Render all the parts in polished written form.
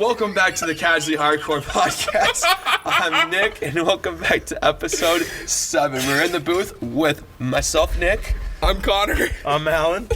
Welcome back to the Casually Hardcore Podcast. I'm Nick, and welcome back to episode 7. We're in the booth with myself, Nick. I'm Connor. I'm Alan.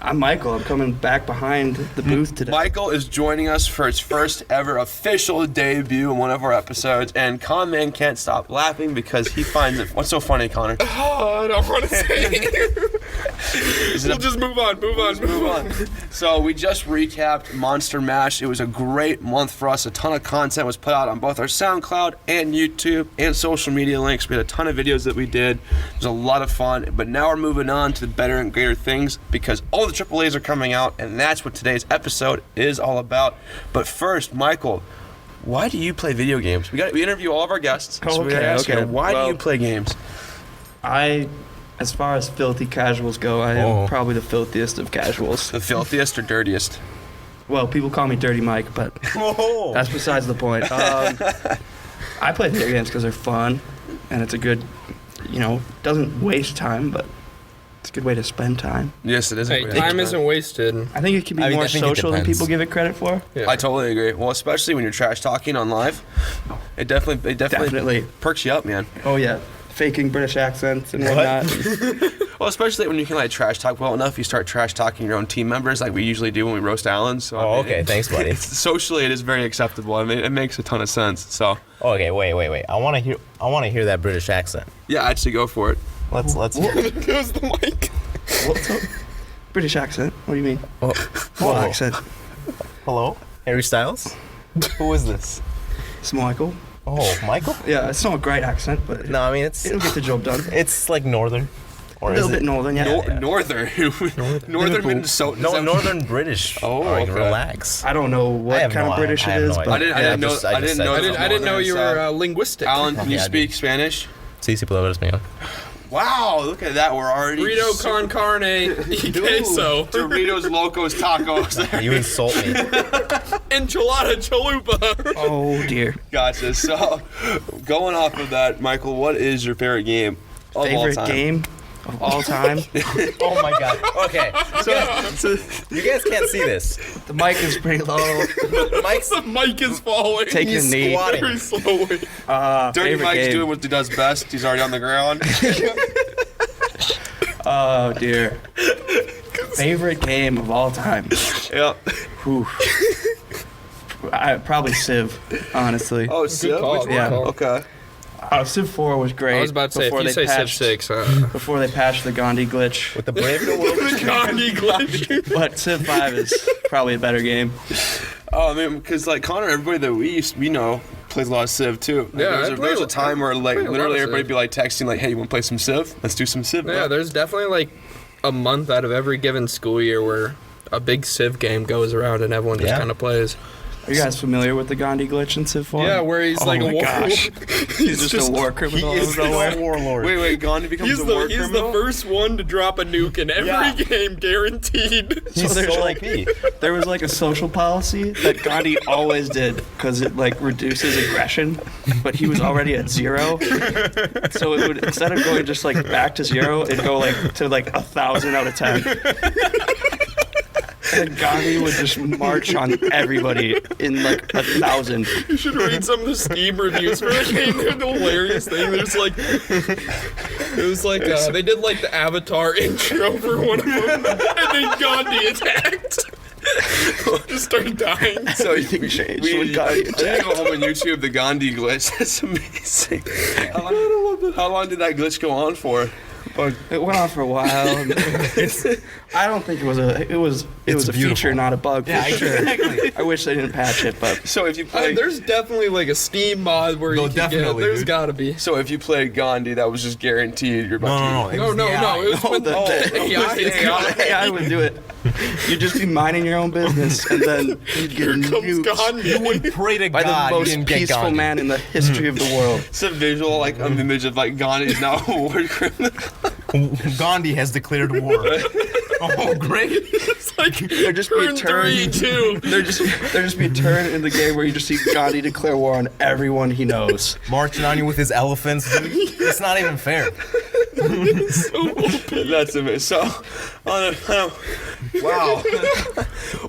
I'm Michael. I'm coming back behind the booth today. Michael is joining us for his first ever official debut in one of our episodes, and Con-Man can't stop laughing because he finds it. What's so funny, Connor? Oh, I don't want to say it. We'll just move on. So we just recapped Monster Mash. It was a great month for us. A ton of content was put out on both our SoundCloud and YouTube and social media links. We had a ton of videos that we did. It was a lot of fun. But now we're moving on to better and greater things because all the AAAs are coming out, and that's what today's episode is all about. But first, Michael, why do you play video games? We interview all of our guests. So we gotta ask you, why do you play games? As far as filthy casuals go, I am probably the filthiest of casuals. The filthiest or dirtiest? Well, people call me Dirty Mike, but that's besides the point. I play video games because they're fun, and it's a good, doesn't waste time, but it's a good way to spend time. Yes, it is. Hey, time isn't wasted. I think it can be more social than people give it credit for. Yeah. I totally agree. Well, especially when you're trash talking on live, it definitely perks you up, man. Oh yeah, faking British accents and whatnot. Well, especially when you can trash talk well enough, you start trash talking your own team members like we usually do when we roast Alan. So, okay, thanks, buddy. Socially, it is very acceptable. I mean, it makes a ton of sense. So. Okay, wait. I want to hear that British accent. Yeah, actually, go for it. Let's hear it. There goes the mic. What's up? British accent? What do you mean? What accent? Hello, Harry Styles. Who is this? It's Michael. Oh, Michael? Yeah, it's not a great accent, but No, I mean it'll get the job done. it's like northern. Or A little bit northern, yeah. Northern Minnesota. No, northern British. Oh, okay. okay. Relax. I don't know what kind of British it is, but I didn't know you were linguistic. Alan, can you speak Spanish? Sí, puedo hablar español. Wow, look at that. We're already Burrito con carne y queso. Doritos, Locos, Tacos. You insult me. Enchilada chalupa. oh dear. Gotcha. So, going off of that, Michael, what is your favorite game of all Favorite time? game of all time? Oh my God. Okay. So you guys can't see this. The mic is pretty low. The mic is falling. Taking a knee. squatting. Very slowly. Dirty favorite Mike's game. doing what he does best. He's already on the ground. Oh dear. Favorite game of all time. Yep. Whew. Probably Civ, honestly. Oh, Civ? call, Which one? yeah. Okay. Civ 4 was great. I was about to say, if before you they say Civ patched- 6, Before they patched the Gandhi glitch. With the brave new world. the Gandhi glitch. But Civ 5 is probably a better game. Oh, I mean, because Connor, everybody that we know plays a lot of Civ too. Yeah, there was a time where play a lot literally of everybody Civ. be texting hey, you want to play some Civ? Let's do some Civ. Yeah, bro." there's definitely a month out of every given school year where a big Civ game goes around and everyone just kind of plays. Are you guys familiar with the Gandhi glitch in Civ 4? Yeah, where he's like a war. He's just a war criminal. He is a warlord. Wait, Gandhi becomes He's a war the criminal? first one to drop a nuke in every game, guaranteed. He's there's so like- OP. There was a social policy that Gandhi always did because it reduces aggression, but he was already at 0. So it would, instead of going just back to 0, it'd go to 1,000 out of 10. And Gandhi would just march on everybody in 1,000. You should read some of the Steam reviews for the game. They're the hilarious thing. There's it was they did the Avatar intro for one of them, and then Gandhi attacked. Just started dying. So Everything changed when Gandhi I need attacked. to go home on YouTube, the Gandhi glitch. That's amazing. How long did that glitch go on for? It went on for a while. I don't think it was a feature, not a bug. Yeah, exactly. I wish they didn't patch it, but So if you play, There's definitely a Steam mod where you can get it. definitely, There's dude. gotta be. so if you played Gandhi, that was just guaranteed. You're about to. No. It was with the AI. AI would do it. You'd just be minding your own business, and then you'd get Comes nuked Gandhi. Pray to by God the you most didn't get peaceful Gandhi. man in the history of the world. It's a visual, an image of Gandhi is now a war criminal. Gandhi has declared war. Oh, great. It's There'd just be a turn turn. 3-2. There'd just be a turn in the game where you just see Gandhi declare war on everyone he knows. Marching on you with his elephants, dude. It's not even fair. That's amazing. So, wow.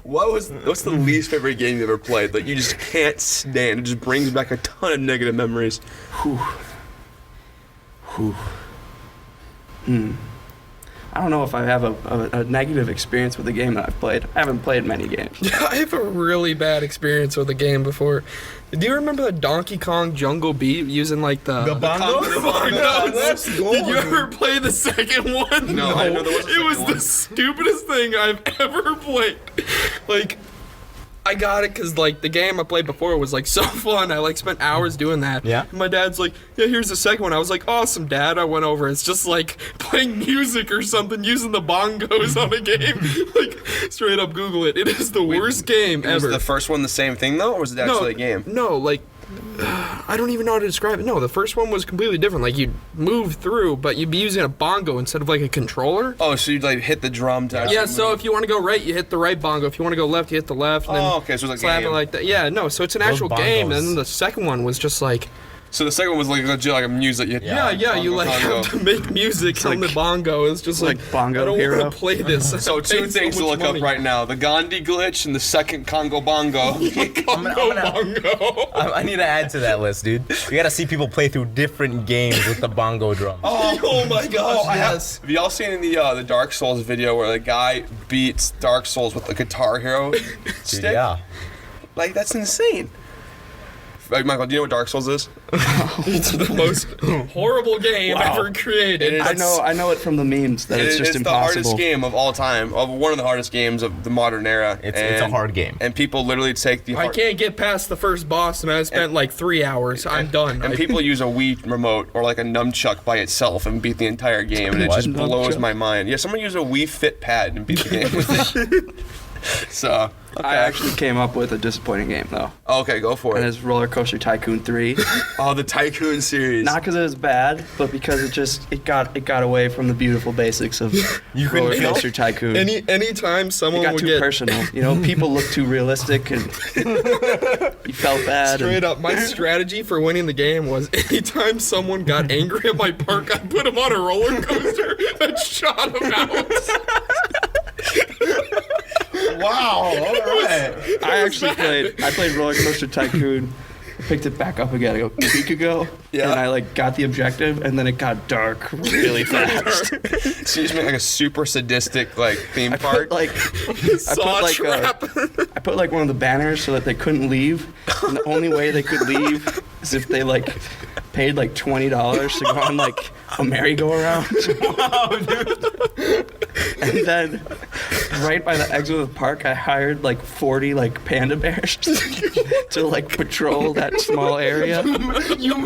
What's the least favorite game you ever played that you just can't stand? It just brings back a ton of negative memories. I don't know if I have a negative experience with a game that I've played. I haven't played many games. I have a really bad experience with a game before. Do you remember the Donkey Kong Jungle Beat using like the bongos? The bongos? Let's go. Did you ever play the second one? No, I know there was a It was second one. the stupidest thing I've ever played. Like, I got it because like the game I played before was like so fun. I like spent hours doing that. Yeah. And my dad's like, yeah, here's the second one. I was like, awesome, Dad. I went over. It's just like playing music or something using the bongos on a game. Like straight up Google it. It is the worst game Was ever. the first one the same thing though, or was it actually a game? No, like I don't even know how to describe it. No, the first one was completely different. Like you'd move through, but you'd be using a bongo instead of like a controller. Oh, so you'd like hit the drum to actually Yeah, so move. if you want to go right, you hit the right bongo. If you want to go left, you hit the left. And then Oh, okay, so it's like a slap it game. like that. Yeah, no, so it's an actual game. bongos. And then the second one was just like, So the second one was like legit like a music. yeah, you bongo, like bongo. have to make music on the bongo. It's just like, Bongo I don't Hero. want to play this. So I two paid so things to much look money. up right now: the Gandhi glitch and the second Congo bongo. Bongo. I need to add to that list, dude. You gotta see people play through different games with the bongo drum. Oh my gosh, Have y'all seen the Dark Souls video where the guy beats Dark Souls with the Guitar Hero stick? Yeah. Like that's insane. Like, Michael, do you know what Dark Souls is? It's the most horrible game ever created. It is. I know it from the memes that it's just the impossible. hardest game of all time, of one of the hardest games of the modern era. It's a hard game. And people literally take the I can't get past the first boss, and I spent like 3 hours. I'm done. And people use a Wii remote or like a nunchuck by itself and beat the entire game, and it What? just blows Nunchuck? my mind. Yeah, someone used a Wii Fit pad and beat the game with it. So, okay. I actually came up with a disappointing game though, Okay, go for and it. it's Roller Coaster Tycoon 3. Oh, the Tycoon series. Not because it was bad, but because it got away from the beautiful basics of Roller feel- Coaster Tycoon. Anytime It someone got would too get personal. You know, people look too realistic, and you felt bad. straight up, my strategy for winning the game was anytime someone got angry at my park, I put him on a roller coaster and shot him out. Wow, all right. I played Roller Coaster Tycoon, picked it back up again a week ago, Yeah. and I like got the objective, and then it got dark really fast. So you just make like a super sadistic like theme I park. put like Saw like, trap. I put like one of the banners so that they couldn't leave, and the only way they could leave is if they like paid like $20 to go on like a merry-go-round. Wow, dude. And then right by the exit of the park, I hired like 40 like panda bears to like patrol that small area. You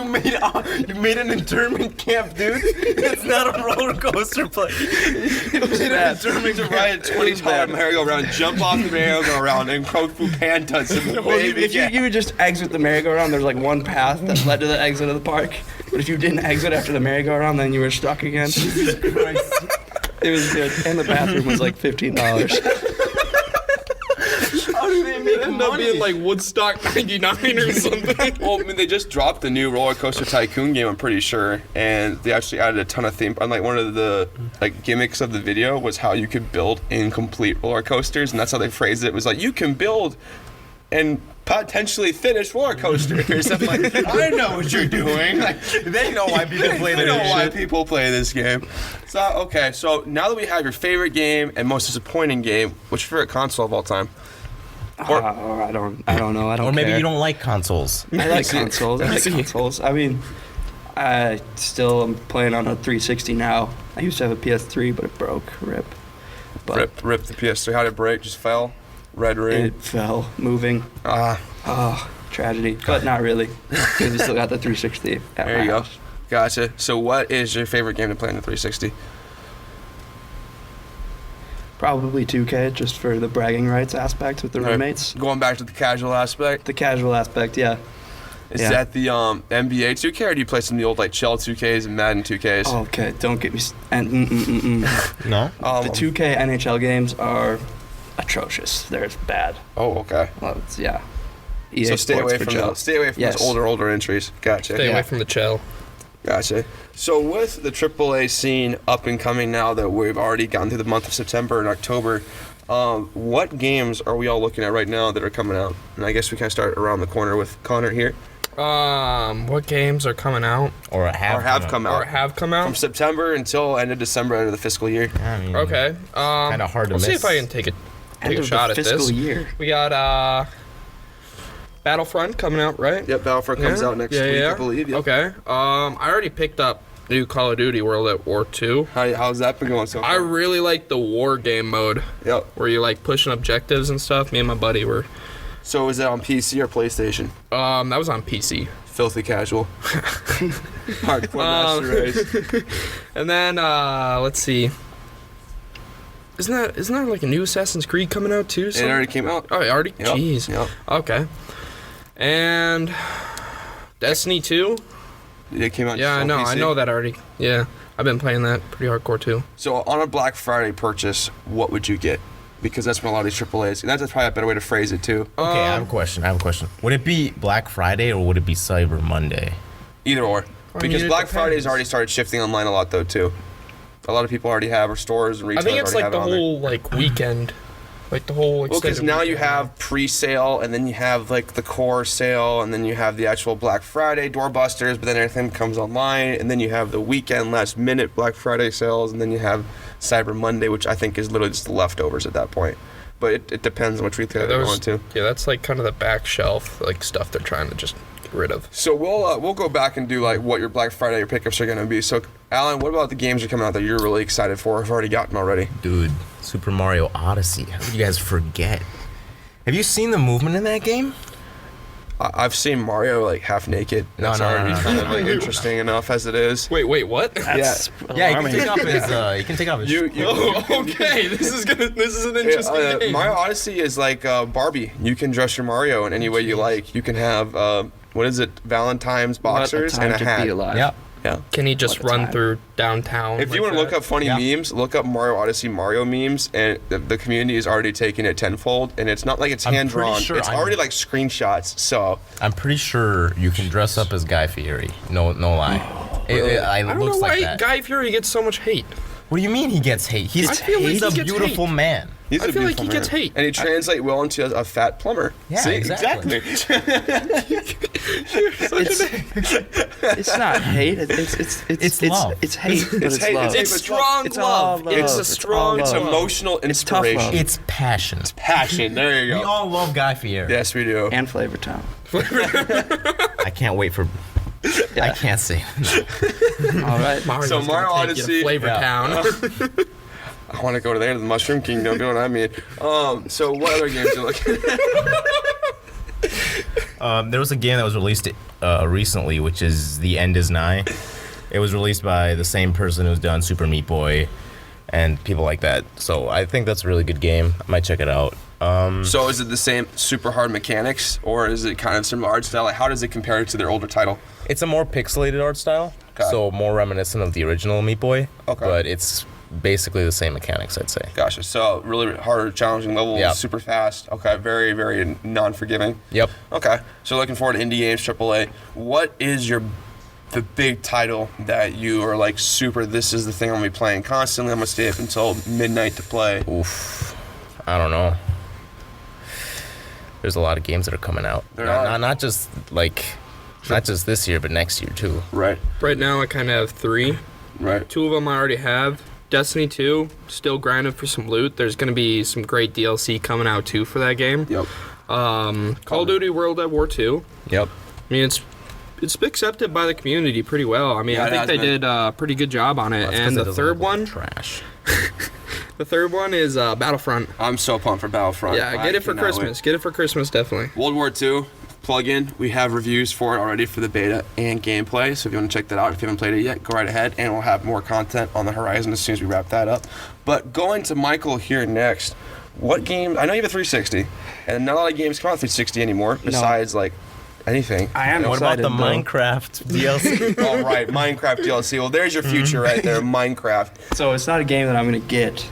made an internment camp, dude. It's not a roller coaster play. It was bad. Determined to ride a $20 merry-go-round, jump off the merry-go-round, and Kung Fu pandas in the baby. If you would just exit the merry-go-round, there's like one path that led to the exit of the park. But if you didn't exit after the merry-go-round, then you were stuck again. It was good. And the bathroom was like $15. How do they make End up being like Woodstock 99 or something. Well, I mean, they just dropped the new Roller Coaster Tycoon game, I'm pretty sure, and they actually added a ton of theme. And like one of the like gimmicks of the video was how you could build incomplete roller coasters, and that's how they phrased it. It was like you can build and potentially finish roller coasters. I'm like, I know what you're doing. Like, They know why people play they know this why shit. people play this game. So okay, so now that we have your favorite game and most disappointing game, what's your favorite console of all time? I don't know. I don't Or maybe care. you don't like consoles. I like consoles. I like consoles. I mean, I still am playing on a 360 now. I used to have a PS3, but it broke. Rip. But Rip the PS3. How did it break? Just fell? Red ring? it fell, moving. Ah. Oh, tragedy. But not really, because we still got the 360 at There my you go. house. Gotcha. So what is your favorite game to play on the 360? Probably 2K, just for the bragging rights aspect with the Right. roommates. Going back to the casual aspect, The casual aspect, yeah. is Yeah. that the NBA 2K, or do you play some of the old like Shell 2Ks and Madden 2Ks? Oh, okay, don't get me. No? The 2K NHL games are atrocious. They're bad. Oh, okay. Well, it's, yeah. EA So stay Sports away for from Joe. those. Stay away from Yes. those older entries. Gotcha. Stay Yeah. away from the chill. Gotcha. So with the AAA scene up and coming now that we've already gotten through the month of September and October, what games are we all looking at right now that are coming out? And I guess we kind of start around the corner with Connor here. What games are coming out? Or have come out. Or have come out? From September until end of December, end of the fiscal year. I mean, Okay. kind of hard to We'll miss. see if I can take a shot at fiscal this. year. We got Battlefront coming out, right? Yep, Battlefront comes out next week, I believe. Yep. Okay. I already picked up new Call of Duty World at War 2. How's that been going so far? I really like the war game mode. Yep. Where you like pushing objectives and stuff. Me and my buddy were. So is that on PC or PlayStation? That was on PC. Filthy casual. Hardcore master race. And then let's see. Isn't there like a new Assassin's Creed coming out too? It already came out. Oh, it already? Yep. Jeez. Yep. Okay. And Destiny 2? It came out. Yeah, on PC. I know that already. Yeah. I've been playing that pretty hardcore too. So on a Black Friday purchase, what would you get? Because that's when a lot of these AAAs. And that's probably a better way to phrase it too. Okay, I have a question. Would it be Black Friday or would it be Cyber Monday? Either or. I Because mean, it Black Friday has depends. already started shifting online a lot though too. A lot of people already have, or stores and I retailers think it's already like the have it on there. whole like weekend. Like the whole Well, because extended now you weekend. have pre-sale, and then you have like the core sale, and then you have the actual Black Friday doorbusters, but then everything comes online, and then you have the weekend last minute Black Friday sales, and then you have Cyber Monday, which I think is literally just the leftovers at that point. But it depends on which retailer they're going to. Yeah, that's like kind of the back shelf like stuff they're trying to just get rid of. So we'll go back and do like what your Black Friday your pickups are going to be. So Alan, what about the games that are coming out that you're really excited for? I've already gotten already. Dude, Super Mario Odyssey. How did you guys forget? Have you seen the movement in that game? I've seen Mario like half naked. No, That's no, no, already no, kind no, of like interesting enough as it is. Wait, what? That's Yeah, you alarming. can take off his. You can take off his. Oh, okay. This is an interesting game. Mario Odyssey is like Barbie. You can dress your Mario in any way you like. You can have what is it? Valentine's boxers What a and a time to hat. be alive. Yeah. Yeah. Can he just What a run time. through downtown? If you want to look up funny Yeah. memes, look up Mario Odyssey Mario memes, and the community is already taking it tenfold. And it's not like it's I'm hand pretty drawn. sure It's already like screenshots. So I'm pretty sure you can dress up as Guy Fieri. No lie. It I don't looks know why like that. Guy Fieri gets so much hate. What do you mean he gets hate? He's I feel like he's he a gets beautiful hate. man. he's I a feel like beautiful he gets man. hate. and he translates well into a fat plumber. Yeah, See? exactly. It's not hate. It's love. It's hate. But It's it's hate. love. It's strong It's all love. love. It's a It's strong all It's love. love. emotional It's tough love. inspiration. It's passion. Passion. There you We go. all love Guy Fieri. Yes, we do. And Flavor Town. I can't wait for. I can't say. All right. Mario's So gonna Mario take you to Odyssey- Flavor Yeah. Town. I want to go there to the Mushroom Kingdom. You know what I mean? So what other games are you looking at? There was a game that was released recently, which is The End Is Nigh. It was released by the same person who's done Super Meat Boy and people like that. So I think that's a really good game. I might check it out. So is it the same super hard mechanics, or is it kind of similar art style? Like, how does it compare to their older title? It's a more pixelated art style, Okay. so more reminiscent of the original Meat Boy. Okay. But it's basically the same mechanics, I'd say. Gotcha. So really harder, challenging levels, Yeah. super fast. Okay, very, very non-forgiving. Yep. Okay, so looking forward to indie games, AAA. What is the big title that you are like super? This is the thing I'm gonna be playing constantly. I'm gonna stay up until midnight to play. Oof. I don't know. There's a lot of games that are coming out. There are. Not just this year, but next year too. Right. Right now, I kind of have 3. Right. 2 of them I already have. Destiny 2, still grinding for some loot. There's going to be some great DLC coming out too for that game. Yep. Call of Duty World at War 2. Yep. I mean, it's been accepted by the community pretty well. I mean, Yeah, I it think has they been. did a pretty good job on it. That's 'cause And it the doesn't third look like one, trash. is Battlefront. I'm so pumped for Battlefront. Yeah, I get it for cannot wait. Christmas. Get it for Christmas, definitely. World War II plug-in. We have reviews for it already for the beta and gameplay. So if you want to check that out, if you haven't played it yet, go right ahead, and we'll have more content on the horizon as soon as we wrap that up. But going to Michael here next, what game? I know you have a 360, and not a lot of games come out 360 anymore. Besides like anything. I am What about excited. the though. Minecraft DLC? All right, Minecraft DLC. Well, there's your future right there, Minecraft. So it's not a game that I'm gonna get,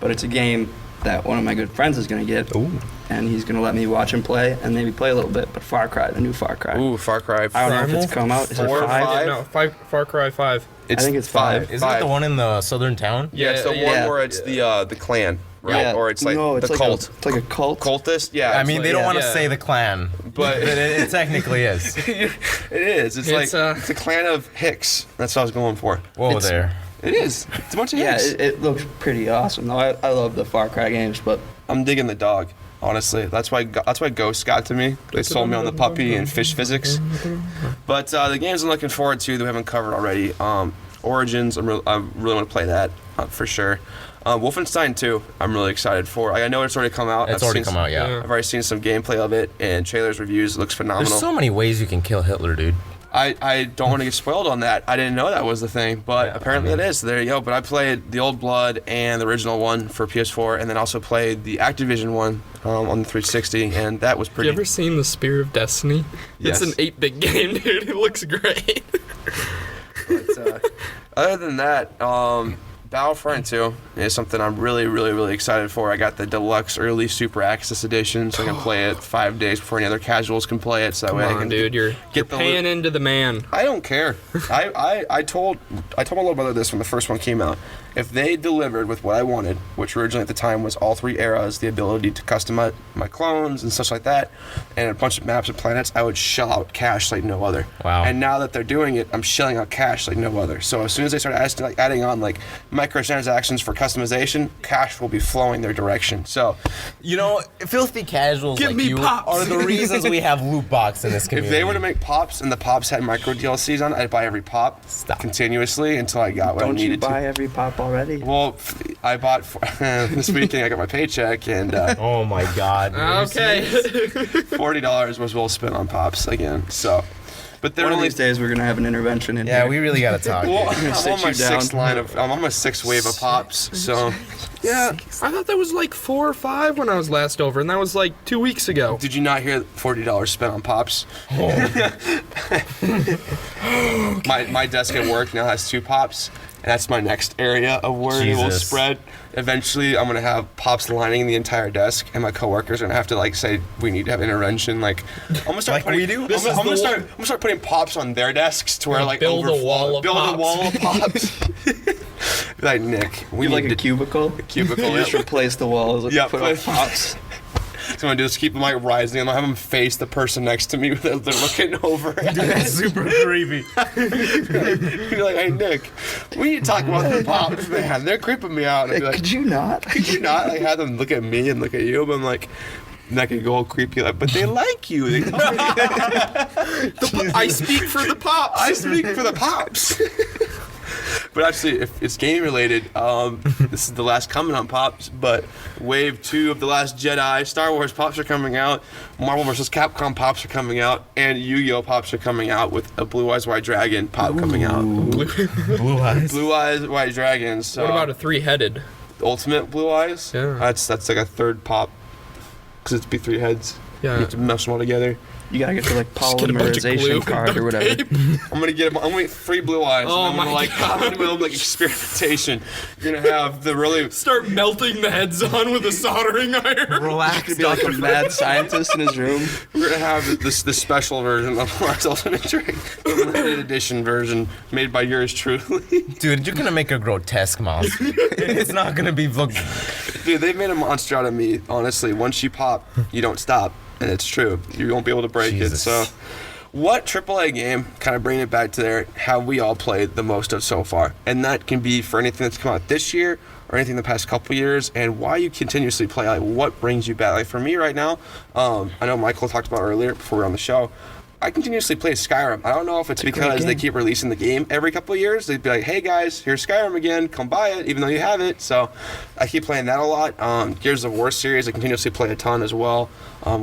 but it's a game that one of my good friends is gonna get. Ooh. And he's gonna let me watch him play and maybe play a little bit. But Far Cry, the new Far Cry. Ooh, Far Cry. I don't know if it's come out. Is it 4 or 5? 5? No, Far Cry 5. I think it's 5. Isn't it the one in the southern town? Yeah, it's the Yeah. one where it's the clan, right? Yeah. Or it's like no, it's the like cult. It's like a cult. Cultist? Yeah. I it's mean, like- they don't want to Yeah. say the clan, But- it technically is. It is. It's like it's a clan of Hicks. That's what I was going for. Whoa It's- there. It is. It's a bunch of Yeah, Hicks. it looks pretty awesome. Though I love the Far Cry games, but I'm digging the dog. Honestly, that's why Ghost got to me. They sold me on the puppy and fish physics. But the games I'm looking forward to that we haven't covered already. Origins, I really want to play that for sure. Wolfenstein 2, I'm really excited for. I know it's already come out. It's already come out, yeah. I've already seen some gameplay of it and trailers, reviews. It looks phenomenal. There's so many ways you can kill Hitler, dude. I don't want to get spoiled on that. I didn't know that was the thing, but Yeah, apparently it is. There you go. But I played the Old Blood and the original one for PS4, and then also played the Activision one on the 360, and that was Have pretty. you ever seen The Spear of Destiny? Yes. It's an 8-bit game, dude. It looks great. But, other than that, Battlefront 2 is something I'm really, really, really excited for. I got the deluxe early super access edition, so I can play it 5 days before any other casuals can play it. So that way I Come on, can dude. You're get the paying into the man. I don't care. I told my little brother this when the first one came out. If they delivered with what I wanted, which originally at the time was all 3 eras, the ability to customize my clones and such like that, and a bunch of maps and planets, I would shell out cash like no other. Wow. And now that they're doing it, I'm shelling out cash like no other. So as soon as they start adding on like microtransactions for customization, cash will be flowing their direction. So You know, filthy casuals Give like me you pops. are the reasons we have loot box in this if community. they were to make pops and the pops had micro DLCs on it, I'd buy every pop Stop. continuously until I got what I don't you needed to. buy every pop already? Well, I bought this weekend. I got my paycheck, and Oh my god. Okay. $40 was well spent on pops again. So, but they're One of only. these days we're gonna have an intervention in Yeah, here. we really gotta talk. Well, dude. I'm sit on my you down. sixth line of. I'm on my sixth wave of pops. So, Yeah, I thought that was like 4 or 5 when I was last over, and that was like 2 weeks ago. did you not hear $40 spent on pops? My desk at work now has 2 pops. And that's my next area of where it will Jesus. spread. Eventually, I'm gonna have pops lining the entire desk, and my coworkers are gonna have to like say we need to have intervention. Like, I'm gonna start Like putting, we do? I'm This gonna, is I'm gonna the start. I'm gonna start putting pops on their desks to where like build a wall of build pops. a wall of pops. Be like Nick, we You have like need a cubicle. cubicle. You just replace the walls with Yeah, put but- up pops. So I'm gonna do is keep them like rising. I'm gonna have them face the person next to me. They're looking over. That's super creepy. Be like, hey Nick, we need to talk about the pops, man. They're creeping me out. And I'd be like, Could you not? could you not like have them look at me and look at you? But I'm like, not gonna go all creepy. Like, but they like you. They I speak for the pops. I speak for the pops. But actually, if it's game related, this is the last comment on pops. But Wave 2 of The Last Jedi, Star Wars pops are coming out, Marvel vs. Capcom pops are coming out, and Yu-Gi-Oh pops are coming out with a Blue Eyes White Dragon pop coming out. Blue eyes. Blue Eyes White Dragon. So What about a 3-headed? Ultimate Blue Eyes? Yeah. That's like a third pop, because it'd be 3 heads. Yeah. You have to mesh them all together. You gotta get the like Just get a bunch of glue polymerization and card or duct whatever. tape. I'm gonna get 3 blue eyes. Oh and I'm gonna my like God. I'm gonna like experimentation. You're gonna have the really Start melting the heads on with a soldering iron. Relax, Could be like a mad scientist in his room. we're gonna have this special version of Mars Ultimate Dragon, limited edition version made by yours truly. Dude, you're gonna make a grotesque monster. It's not gonna be look. Dude, they've made a monster out of me. Honestly, once you pop, you don't stop, and it's true. You won't be able to break it. Jesus. So, what AAA game, kind of bringing it back to there, have we all played the most of so far? And that can be for anything that's come out this year or anything the past couple years, and why you continuously play. Like, what brings you back? Like for me right now, I know Michael talked about earlier before we were on the show. I continuously play Skyrim. I don't know if it's because they keep releasing the game every couple of years. They'd be like, hey guys, here's Skyrim again, come buy it, even though you have it. So I keep playing that a lot. Gears of War series, I continuously play a ton as well.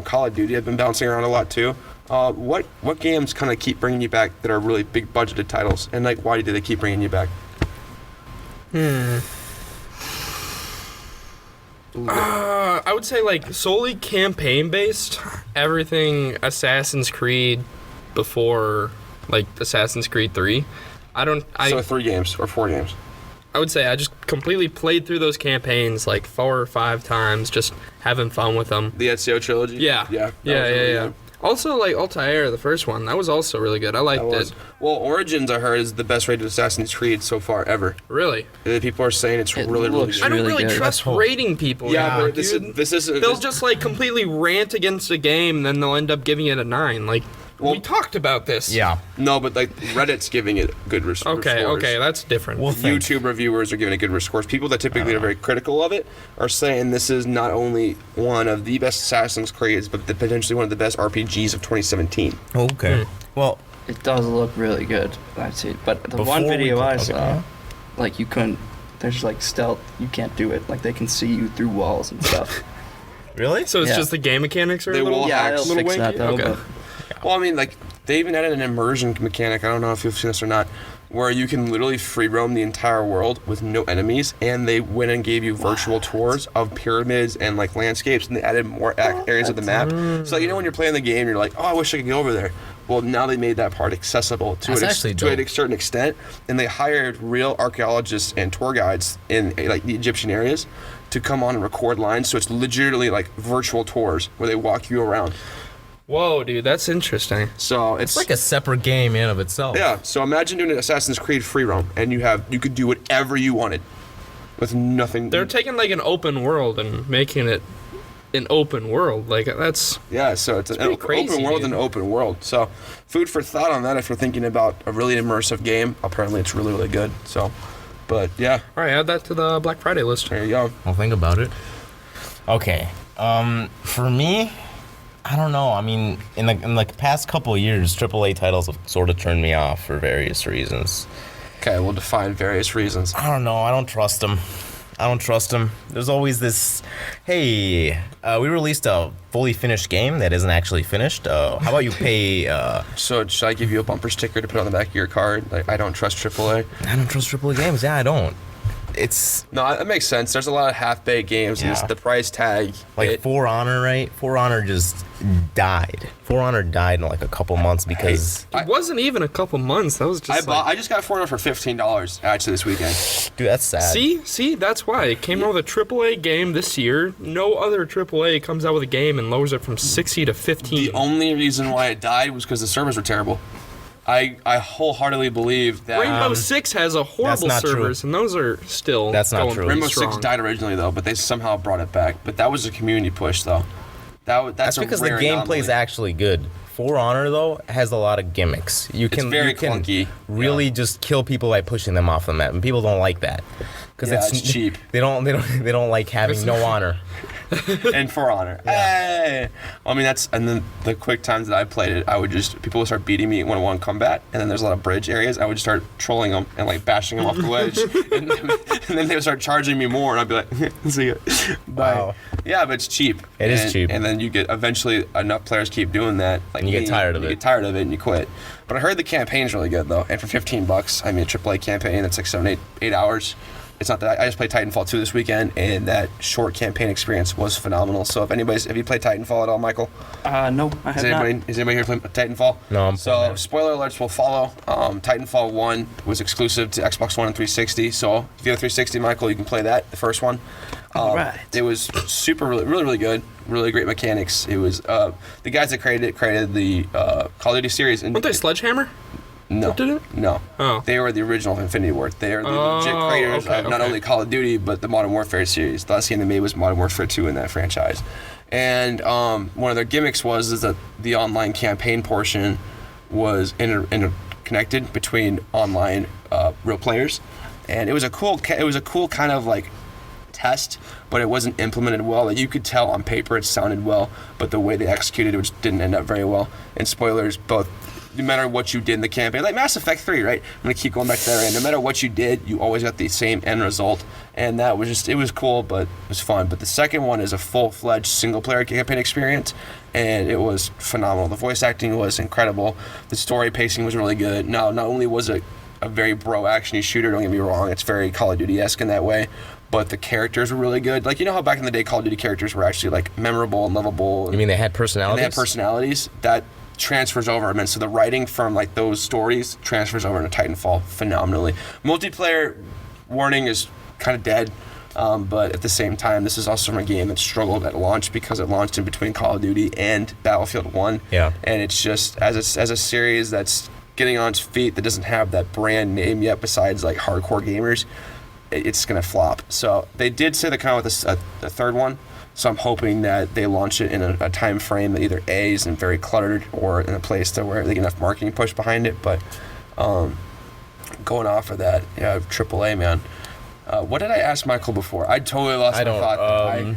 Call of Duty, I've been bouncing around a lot too. What games kind of keep bringing you back that are really big budgeted titles? And like, why do they keep bringing you back? I would say like solely campaign based. Everything Assassin's Creed before like Assassin's Creed 3. So 3 games or 4 games? I would say I just completely played through those campaigns like 4 or 5 times, just having fun with them. The Ezio trilogy? Yeah. Yeah. Yeah. Also, like, Altair, the first one, that was also really good. I liked it. Well, Origins, I heard, is the best rated Assassin's Creed so far ever. Really? People are saying it's It really looks good. I don't really really good. trust rating people. Yeah, but dude. this is They'll just, like, completely rant against a game, then they'll end up giving it a 9. Like, we talked about this. Yeah. no, but like Reddit's giving it good scores. Okay, that's different. Well, YouTube reviewers are giving it good scores. People that typically are very critical of it are saying this is not only one of the best Assassin's Creeds, but potentially one of the best RPGs of 2017. Okay. Well, It does look really good. I've seen, but the Before one we video put- I okay. saw, like you couldn't. There's like stealth. You can't do it. Like they can see you through walls and stuff. really? So it's Yeah. just the game mechanics are They a little... will yeah, hacks. they'll Little fix that winky? though. Okay. Well, I mean, like they even added an immersion mechanic. I don't know if you've seen this or not, where you can literally free roam the entire world with no enemies, and they went and gave you virtual tours of pyramids and like landscapes, and they added more areas of the map. So you know when you're playing the game, you're like, oh, I wish I could go over there. Well, now they made that part accessible to That's actually to a dope. certain extent, and they hired real archaeologists and tour guides in like the Egyptian areas to come on and record lines. So it's legitimately like virtual tours where they walk you around. Whoa, dude, that's interesting. So It's like a separate game in of itself. yeah. So imagine doing an Assassin's Creed free roam, and you could do whatever you wanted with nothing. They're taking, like, an open world and making it an open world. Like, that's... Yeah, so it's an pretty open crazy, world dude. and open world. So food for thought on that if you're thinking about a really immersive game. Apparently it's really, really good. So, but yeah, All right, add that to the Black Friday list. there you go. I'll think about it. Okay. For me, I don't know. I mean, in the past couple of years, AAA titles have sort of turned me off for various reasons. Okay, we'll define various reasons. I don't know. I don't trust them. There's always this, hey, we released a fully finished game that isn't actually finished. How about you pay? So should I give you a bumper sticker to put on the back of your card? Like, I don't trust AAA. I don't trust AAA games. Yeah, I don't. It's No, that makes sense. There's a lot of half-baked games, and Yeah. the price tag. like For Honor, right? For Honor just died. For Honor died in like a couple months because, It wasn't even a couple months. That was just I just got Fortnite for $15 actually this weekend. dude, that's sad. See, that's why it came out with a AAA game this year. No other AAA comes out with a game and lowers it from 60 to 15. The only reason why it died was because the servers were terrible. I wholeheartedly believe that Rainbow Six has a horrible not true. servers, and those are still That's not going true. pretty Rainbow strong. Six died originally though, but they somehow brought it back. But that was a community push though. That's That's because a the rare gameplay is anomaly. actually good. For Honor though has a lot of gimmicks. You can very you can clunky, really yeah. just kill people by pushing them off the map, and people don't like that because Yeah, it's cheap. They don't like having no honor. And For Honor. Hey! I mean and then the quick times that I played it, people would start beating me in 1-on-1 combat, and then there's a lot of bridge areas. I would just start trolling them and like bashing them off the ledge, and then they would start charging me more, and I'd be like, see ya. Wow. Yeah, but it's cheap. It is cheap. And then you get eventually enough players keep doing that, like And you get me, tired of you it. get tired of it and you quit. But I heard the campaign's really good though, and for $15, I mean a AAA campaign that's like 8 hours. It's not that I just played Titanfall 2 this weekend, and that short campaign experience was phenomenal. So have you played Titanfall at all, Michael? No, I have not. Is anybody here playing Titanfall? No, I'm playing So it. spoiler alerts will follow. Titanfall 1 was exclusive to Xbox One and 360. So if you have a 360, Michael, you can play that, the first one. Alright. It was really good. Really great mechanics. It was the guys that created the Call of Duty series. And Weren't they Sledgehammer? no, did it? no. Oh. They were the original Infinity Ward. They are the legit creators okay, of not okay. only Call of Duty, but the Modern Warfare series. The last game they made was Modern Warfare 2 in that franchise. And one of their gimmicks is that the online campaign portion was interconnected between online real players. And it was a cool kind of like test, but it wasn't implemented well. Like you could tell on paper it sounded well, but the way they executed it didn't end up very well. And spoilers, both, no matter what you did in the campaign, like Mass Effect 3, right? I'm gonna keep going back to that, right? No matter what you did, you always got the same end result. And that was it was cool, but it was fun. But the second one is a full-fledged single-player campaign experience, and it was phenomenal. The voice acting was incredible. The story pacing was really good. Now, not only was it a very bro action shooter, don't get me wrong, it's very Call of Duty-esque in that way, but the characters were really good. Like, you know how back in the day Call of Duty characters were actually like memorable and lovable? You mean they had and personalities? they had personalities? That transfers over. I mean, so the writing from like those stories transfers over into Titanfall phenomenally. Multiplayer Warning is kind of dead. But at the same time, this is also from a game that struggled at launch because it launched in between Call of Duty and Battlefield 1. Yeah. And it's just, as a series that's getting on its feet that doesn't have that brand name yet besides like hardcore gamers, it's going to flop. So they did say they're coming with a third one. So I'm hoping that they launch it in a time frame that either A, isn't very cluttered, or in a place to where they get enough marketing push behind it. But going off of that, yeah, AAA, man. What did I ask Michael before? I totally lost my thought.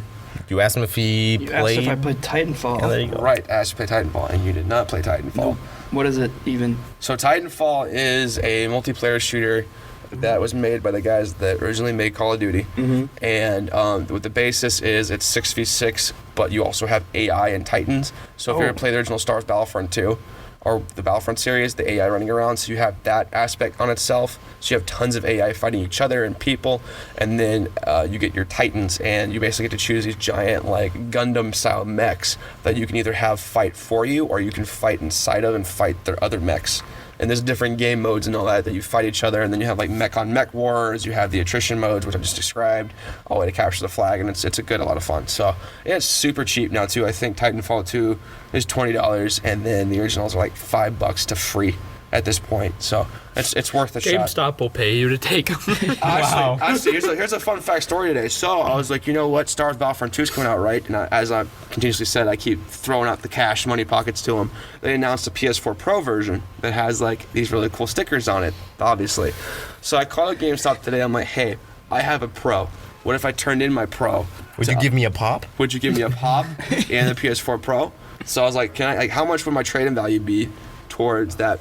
You asked him if he You asked played. if I played Titanfall. Yeah, there you go. Right, asked to play Titanfall, and you did not play Titanfall. Nope. What is it even? So Titanfall is a multiplayer shooter that was made by the guys that originally made Call of Duty. Mm-hmm. And what the basis is, it's 6v6, but you also have AI and Titans. So if you ever played the original Star Wars Battlefront 2, or the Battlefront series, the AI running around, so you have that aspect on itself. So you have tons of AI fighting each other and people, and then you get your Titans, and you basically get to choose these giant, like, Gundam-style mechs that you can either have fight for you, or you can fight inside of and fight their other mechs. And there's different game modes and all that you fight each other, and then you have like mech on mech wars, you have the attrition modes, which I just described, all the way to capture the flag, and it's a lot of fun. So yeah, it's super cheap now too. I think Titanfall 2 is $20, and then the originals are like $5 to free at this point. So it's worth a shot. GameStop will pay you to take them. Actually, here's a fun fact story today. So I was like, you know what, Star Wars Battlefront 2 is coming out, right? And as I continuously said, I keep throwing out the cash money pockets to them. They announced a PS4 Pro version that has like these really cool stickers on it, obviously. So I called GameStop today. I'm like, hey, I have a Pro. What if I turned in my Pro? Would you give me a pop? Would you give me a pop and the PS4 Pro? So I was like, how much would my trade-in value be towards that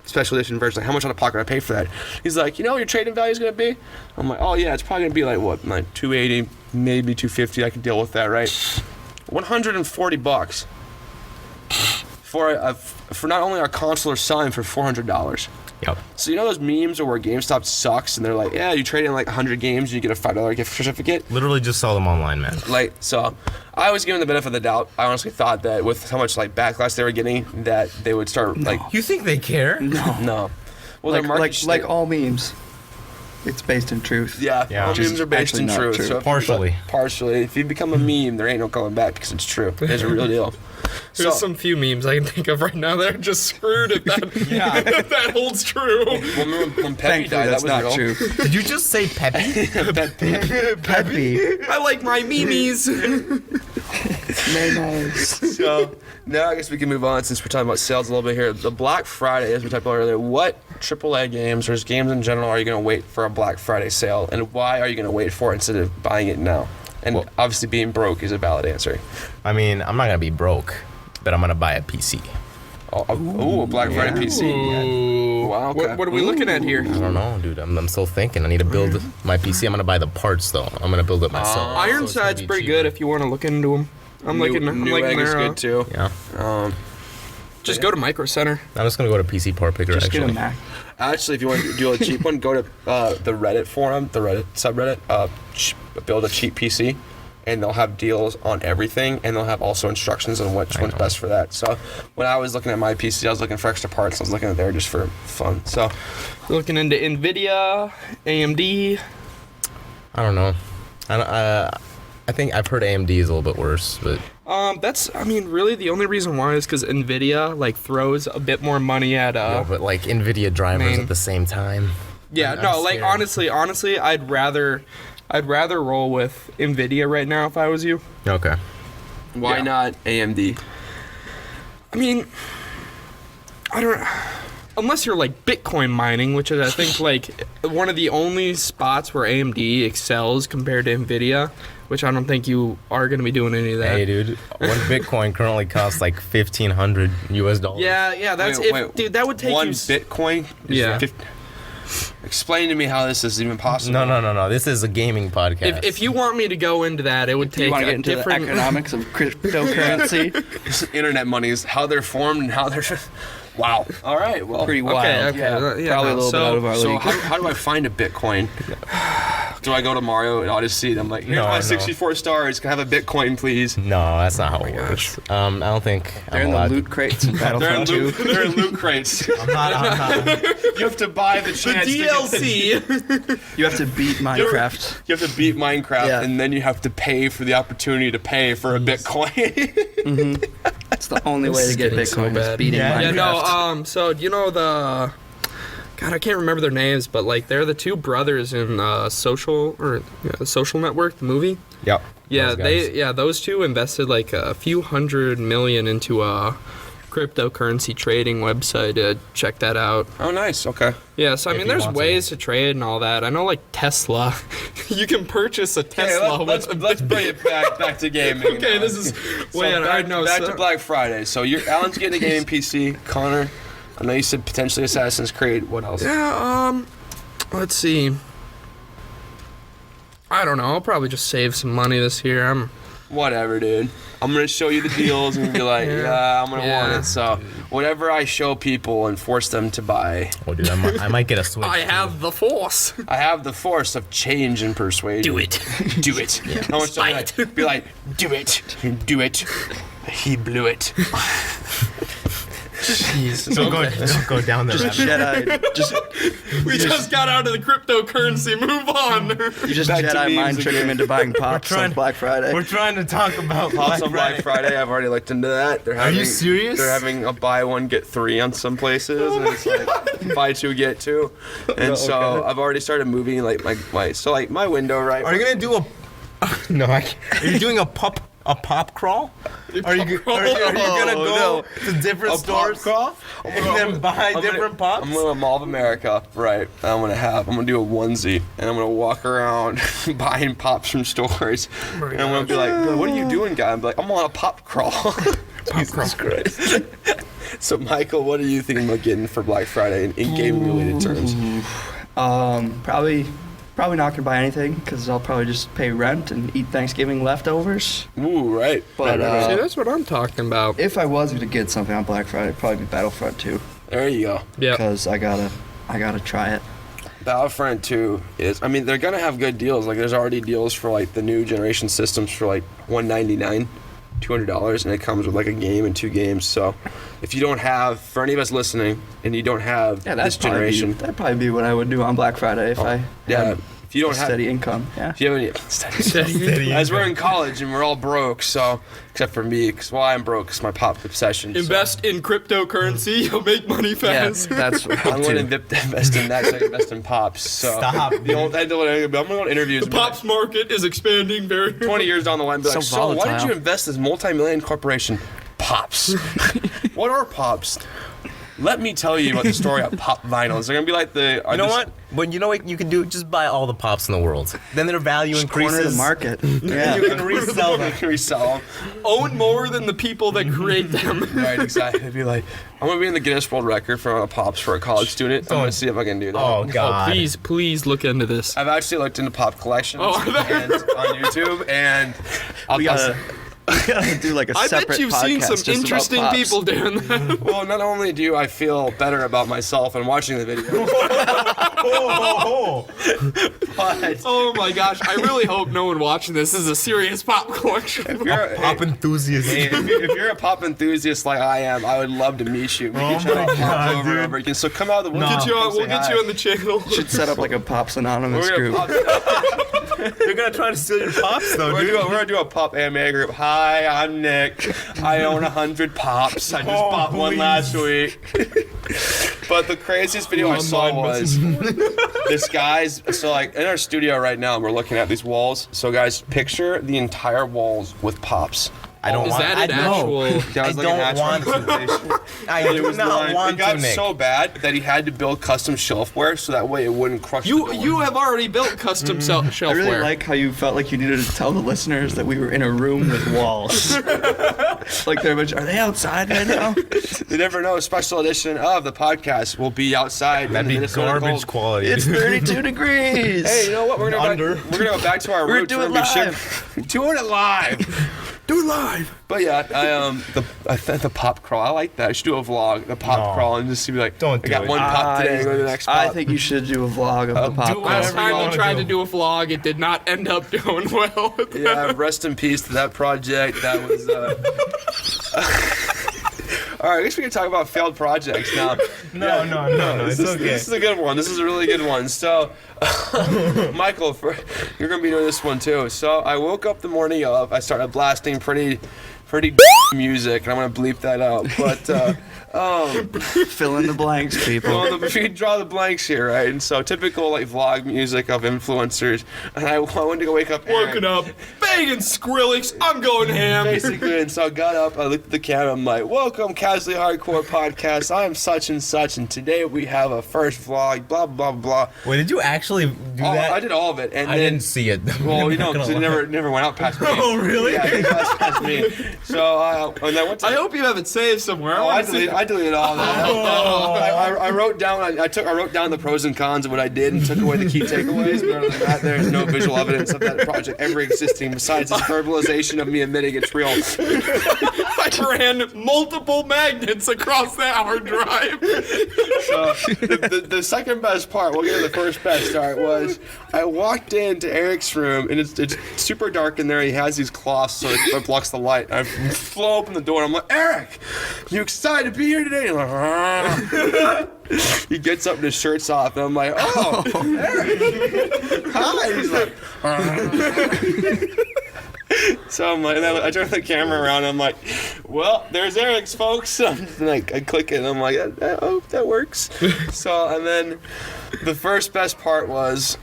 special edition version? Like, how much out of pocket would I pay for that? He's like, you know what your trade-in value is going to be? I'm like, oh yeah, it's probably going to be like what, like $280, maybe $250. I can deal with that, right? $140 for not only our consular sign for $400. Yep. So you know those memes where GameStop sucks and they're like, yeah, you trade in like 100 games and you get a $5 gift certificate? Literally just sell them online, man. Like, so I was given the benefit of the doubt. I honestly thought that with how much like backlash they were getting, that they would start like, You think they care? no. Well, their market like all memes. It's based in truth. Yeah, Yeah. all Just memes are based actually in not truth. true. So if Partially. partially. If you become a meme, there ain't no going back because it's true. It's a real deal. There's some few memes I can think of right now that are just screwed if that, if that holds true. Well, remember when Peppy Thankfully, died, that's that was not real. true. Did you just say Peppy? Peppy. I like my memes. Very nice. So now I guess we can move on since we're talking about sales a little bit here. The Black Friday, as we talked about earlier, what AAA games or just games in general are you going to wait for a Black Friday sale, and why are you going to wait for it instead of buying it now? And Well- obviously being broke is a valid answer. I mean, I'm not gonna be broke, but I'm gonna buy a PC. Oh, a Black Friday PC. Ooh. Wow, okay. What are we looking at here? I don't know, dude. I'm still thinking. I need to build my PC. I'm gonna buy the parts though. I'm gonna build it myself. so it's gonna Ironside's be pretty cheaper. good if you want to look into them. I'm liking Newegg is their, good too. Yeah. just go to Micro Center. I'm just gonna go to PC Part Picker Just get a actually. Mac. Actually, if you want to do a cheap one, go to the Reddit forum, the Reddit subreddit, build a cheap PC, and they'll have deals on everything, and they'll have also instructions on which one's best for that. So when I was looking at my PC, I was looking for extra parts. I was looking at there just for fun. So Looking into NVIDIA, AMD. I don't know. I think I've heard AMD is a little bit worse, but Really the only reason why is because NVIDIA like throws a bit more money at but like Nvidia drivers man. at the same time. Yeah, I'm no, like scared. honestly, I'd rather roll with NVIDIA right now if I was you. Okay. why Yeah. not AMD? I mean, I don't. Unless you're like Bitcoin mining, which is I think like one of the only spots where AMD excels compared to NVIDIA, which I don't think you are going to be doing any of that. Hey, dude. One Bitcoin currently costs like $1,500 US. Yeah, that's dude. That would take one you. Bitcoin. Is Yeah. 50. Explain to me how this is even possible. No. This is a gaming podcast. If you want me to go into that, it would Do you take want to a get into the different. economics of cryptocurrency? Internet monies, how they're formed and how they're. Wow. All right. Well. Pretty wild. Okay, Yeah, yeah, Probably a no, little bit out of our So league. how do I find a Bitcoin? Do I go to Mario and Odyssey and I'm like, here's No, my no. 64 stars. Can I have a Bitcoin, please? No, that's not how it works. I don't think They're I'm in the allowed loot crates in Battlefront 2. They're in loot crates. I'm not. You have to buy the The chance to get DLC. You have to beat Minecraft. You have to beat Minecraft, Yeah. and then you have to pay for the opportunity to pay for a Bitcoin. It's the only way to get getting so Bitcoin is bad. beating Yeah. Yeah, Minecraft. no, so you know the God, I can't remember their names, but like they're the two brothers in Social Network, the movie. Yep. Yeah, Those guys. those two invested like a few $100 million into a cryptocurrency trading website. Check that out. Oh, nice. Okay. Yeah, so I If mean, you there's want to. ways to trade and all that. I know, like Tesla, you can purchase a Tesla. let's bring it back to gaming. Okay, this is way out. I know. Back so- to Black Friday. So Alan's getting a gaming PC. Connor, I know you said potentially Assassin's Creed. What else? Yeah, let's see. I don't know. I'll probably just save some money this year. Whatever, dude. I'm gonna show you the deals and be like, yeah, I'm gonna want Yeah. it. So whatever I show people and force them to buy, Oh, dude, I might get a Switch. I have the force. I have the force of change and persuasion. Do it. Do it. How much Buy time be like, do it. Do it. He blew it. Jeez. Don't go down there. Jedi, just We just got out of the cryptocurrency. Move on. you just Back to Jedi mind memes trick him again. into buying pops trying- on Black Friday. We're trying to talk about Pops on Black Friday. I've already looked into that. They're having, you serious? They're having a buy one get three on some places, and it's like buy two get two. And so I've already started moving like my window right. Are you gonna do a? No, I can't. Are you doing a pop crawl? Are you gonna go to different stores and then buy different pops? I'm gonna Mall of America, right? I'm gonna do a onesie, and I'm gonna walk around buying pops from stores, and I'm gonna be like, "What are you doing, guy?" I'm like, "I'm on a pop crawl." Jesus Christ. So, Michael, what are you thinking about getting for Black Friday in game related terms? Probably not gonna buy anything because I'll probably just pay rent and eat Thanksgiving leftovers. Ooh, right. But, See, that's what I'm talking about. If I was gonna get something on Black Friday, it'd probably be Battlefront 2 There you go. Yeah. because I gotta try it. Battlefront 2 is, I mean, they're gonna have good deals. Like, there's already deals for like the new generation systems for like $199, $200, and it comes with like a game and 2 games. So, if you don't have, for any of us listening, and you don't have this generation, That'd probably be what I would do on Black Friday if I yeah, had if you a don't have, steady income. Yeah. if you have any, steady. As we're in college and we're all broke, so except for me, because I'm broke, because my pop obsession. Invest in cryptocurrency. You'll make money Yeah, fast. that's what I'm I'll going do. to invest in that. So I invest in pops. So Stop, I'm going to go to interviews. The and be like, pops market is expanding very. 20 years down the line, be like, So so why did volatile. you invest in this multi-million corporation? Pops. What are pops? Let me tell you about the story of pop vinyls. They're gonna be like the. You know what? But you know what you can do? Just buy all the pops in the world. Then their value increases. Corner the market. Yeah. You can resell them. Resell them. Own more than the people that create them. Right, exactly. It'd be like, I'm gonna be in the Guinness World Record for pops for a college student. I'm gonna see if I can do that. Oh God! Oh, please look into this. I've actually looked into pop collections Oh, and on YouTube, and We gotta do like a I separate bet you've podcast seen just some about interesting pops. people doing that. well, not only do I feel better about myself and watching the video, but Oh my gosh, I really hope no one watching this is a serious pop collection. if you're Pop enthusiast. if you're a pop enthusiast like I am, I would love to meet you. We can chat about pops over and over again. So come out of the window. We'll get you on the channel. Should set up like a Pops Anonymous We're group. They're gonna try to steal your pops, though, We're dude. gonna do a pop anime group. Hi, I'm Nick. I own 100 pops. I just popped one last week. But the craziest video I saw was this guy's. So like in our studio right now, we're looking at these walls. So guys, picture the entire walls with pops. I don't Is want. that I an know. actual? That was I like an don't actual want to. representation. I It do was not not. want It got to, Nick. so bad that he had to build custom shelfware so that way it wouldn't crush the You door. have already built custom I shelfware. really like how you felt like you needed to tell the listeners that we were in a room with walls. Like they're are they outside right now? You never know. A special edition of the podcast will be outside. That'd be garbage quality. It's 32 degrees. Hey, you know what? We're gonna Under. go back to our We're roots. gonna do it Doing it live. Do it live. But yeah, the pop crawl. I like that. I should do a vlog, the pop crawl, and just be like, Don't I do got it. one pop today, go to the next pop. I think you should do a vlog of the pop. do crawl. Last whatever you time we wanna tried do. to do a vlog, it did not end up going well. Yeah, rest in peace to that project. That was. All right, I guess we can talk about failed projects now. No, it's okay. This is a good one. This is a really good one. So, Michael, you're gonna be doing this one too. So I woke up the morning of. I started blasting pretty music, and I'm gonna bleep that out. But Fill in the blanks, people. well, if you could draw the blanks here, right? And so typical like vlog music of influencers. And I wanted to go wake up. Woken up, banging Skrillex, I'm going ham. Basically, and so I got up, I looked at the camera, I'm like, welcome, Casually Hardcore Podcast. I am such, and today we have a first vlog, blah, blah, blah. Wait, did you actually do that? I did all of it. And I then, didn't see it. well, you know, I'm not because it gonna lie. never went out past me. Oh, really? Yeah, it passed past me. So, and I went to... I hope you have it saved somewhere. I deleted all that. I wrote down. I wrote down the pros and cons of what I did and took away the key takeaways. But other than that, there's no visual evidence of that project ever existing besides this verbalization of me admitting it's real. I ran multiple magnets across that hard drive. So the second best part, we'll get to the first best part, was I walked into Eric's room and it's super dark in there. He has these cloths so it blocks the light. I flow open the door and I'm like, Eric, you excited to be here today? He's like, he gets up and his shirt's off and I'm like, oh, Eric, hi. He's like, so I'm like, and then I turn the camera around and I'm like, well, there's Eric's, folks. And I click it and I'm like, I hope that works. So, and then the first best part was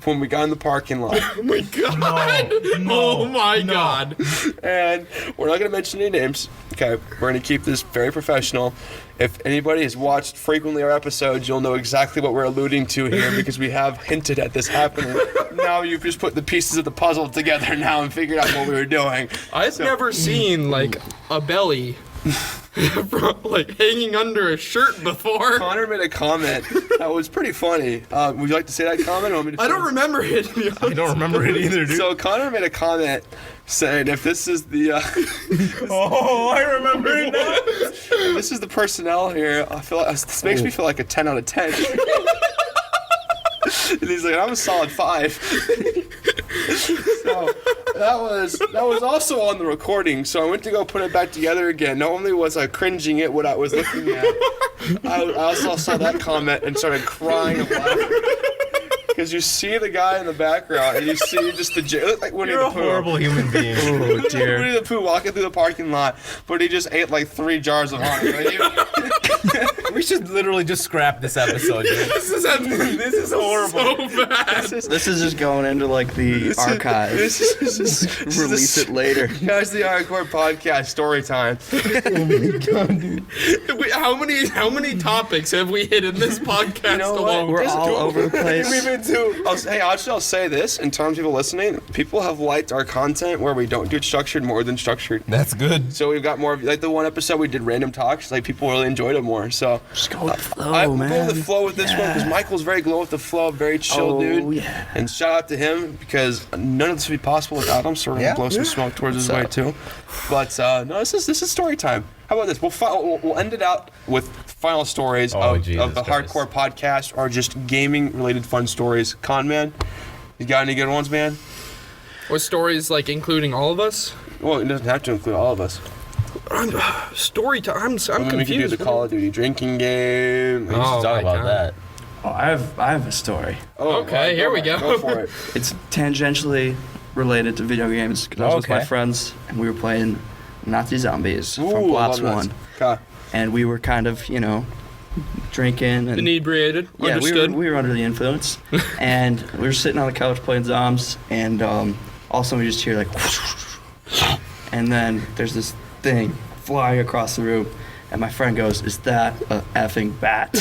when we got in the parking lot. Oh my god. Oh my god. And we're not going to mention any names. Okay, we're going to keep this very professional. If anybody has watched frequently our episodes, you'll know exactly what we're alluding to here because we have hinted at this happening. Now you've just put the pieces of the puzzle together now and figured out what we were doing. I've never seen like a belly like hanging under a shirt before. Connor made a comment that was pretty funny. Would you like to say that comment? Or want me to I say don't it? remember it. To be honest. I don't remember it either, dude. So Connor made a comment saying if this is the Oh, I remember it now. if this is the personnel here, I feel like this makes me feel like a 10 out of 10. And he's like, I'm a solid 5. So that was also on the recording. So I went to go put it back together again. Not only was I cringing at what I was looking at, I also saw that comment and started crying and laughing. Because you see the guy in the background and you see just it looked like Winnie You're the a Pooh. horrible human being. Oh dear. Winnie the Pooh walking through the parking lot, but he just ate like 3 jars of honey. Right? We should literally just scrap this episode, dude. This is horrible. So bad. This is just going into like the archive. This is Release it later. Guys, the Hardcore Podcast story time. How many topics have we hit in this podcast You know what? alone? We're Just all do- over the place. We've been too. I'll say this in terms of people listening. People have liked our content where we don't do it structured more than structured. That's good. So we've got more of like the one episode we did random talks. Like people really enjoyed it more. So Just go with the flow, I'm man. going with the flow with this one because Michael's very glow with the flow, very chill Oh, dude. yeah. And shout out to him because none of this would be possible without him. So we're gonna blow some smoke towards his way too. But no, this is story time. How about this? We'll end it out with final stories of Jesus the Christ. Hardcore Podcast or just gaming related fun stories. Con man, you got any good ones, man? What stories, like including all of us? Well, it doesn't have to include all of us. Story time. I'm I mean, we could do confused. the Call of Duty drinking game. We should Oh talk my about God. that. Oh, I have a story. Oh, Okay, here we go. Go for it. It's tangentially related to video games because I was with my Okay. friends and we were playing Nazi Zombies from Ooh, I Plops love 1. that. Okay. And we were kind of, drinking and Inebriated. yeah, Understood. we were under the influence. And we were sitting on the couch playing Zoms and all of a sudden we just hear like and then there's this thing flying across the room and my friend goes, "Is that a effing bat?"